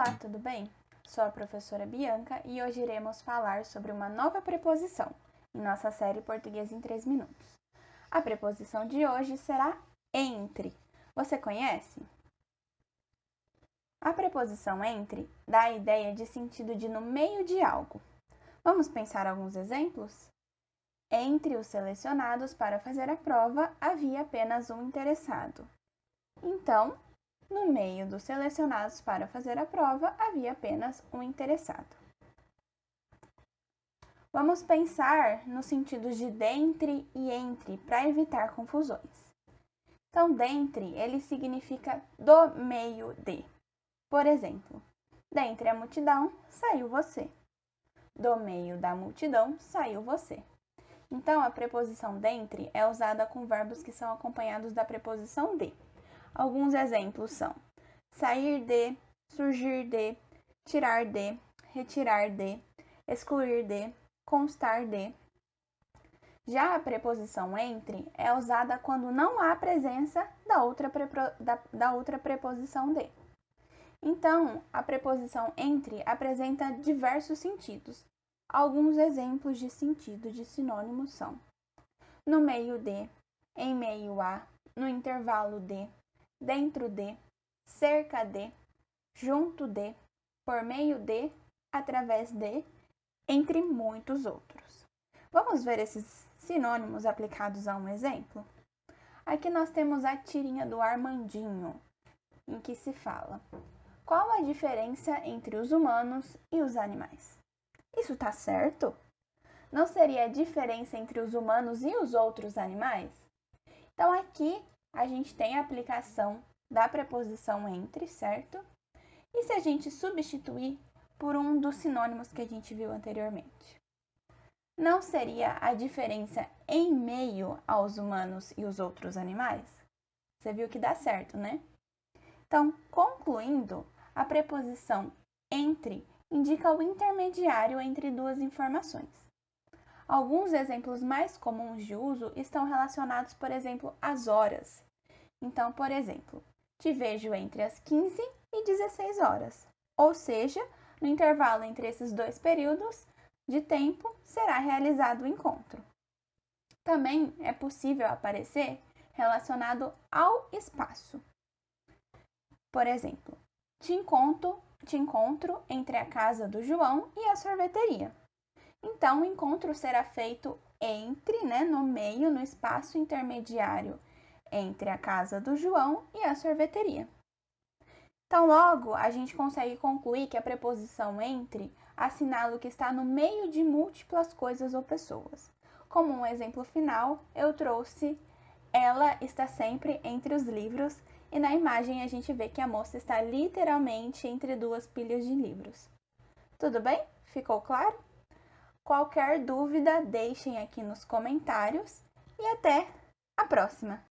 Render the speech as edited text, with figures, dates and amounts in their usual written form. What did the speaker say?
Olá, tudo bem? Sou a professora Bianca e hoje iremos falar sobre uma nova preposição em nossa série Português em 3 minutos. A preposição de hoje será entre. Você conhece? A preposição entre dá a ideia de sentido de no meio de algo. Vamos pensar alguns exemplos? Entre os selecionados para fazer a prova, havia apenas um interessado. Então, no meio dos selecionados para fazer a prova, havia apenas um interessado. Vamos pensar nos sentidos de dentre e entre para evitar confusões. Então, dentre, ele significa do meio de. Por exemplo, dentre a multidão saiu você. Do meio da multidão saiu você. Então, a preposição dentre é usada com verbos que são acompanhados da preposição de. Alguns exemplos são sair de, surgir de, tirar de, retirar de, excluir de, constar de. Já a preposição entre é usada quando não há presença da outra preposição de. Então, a preposição entre apresenta diversos sentidos. Alguns exemplos de sentido de sinônimos são no meio de, em meio a, no intervalo de, dentro de, cerca de, junto de, por meio de, através de, entre muitos outros. Vamos ver esses sinônimos aplicados a um exemplo? Aqui nós temos a tirinha do Armandinho, em que se fala: qual a diferença entre os humanos e os animais? Isso tá certo? Não seria a diferença entre os humanos e os outros animais? Então, aqui a gente tem a aplicação da preposição entre, certo? E se a gente substituir por um dos sinônimos que a gente viu anteriormente? Não seria a diferença em meio aos humanos e os outros animais? Você viu que dá certo, né? Então, concluindo, a preposição entre indica o intermediário entre duas informações. Alguns exemplos mais comuns de uso estão relacionados, por exemplo, às horas. Então, por exemplo, te vejo entre as 15 e 16 horas. Ou seja, no intervalo entre esses dois períodos de tempo será realizado o encontro. Também é possível aparecer relacionado ao espaço. Por exemplo, te encontro entre a casa do João e a sorveteria. Então, o encontro será feito entre, no meio, no espaço intermediário entre a casa do João e a sorveteria. Então, logo, a gente consegue concluir que a preposição entre assinala o que está no meio de múltiplas coisas ou pessoas. Como um exemplo final, eu trouxe ela está sempre entre os livros e na imagem a gente vê que a moça está literalmente entre duas pilhas de livros. Tudo bem? Ficou claro? Qualquer dúvida, deixem aqui nos comentários e até a próxima!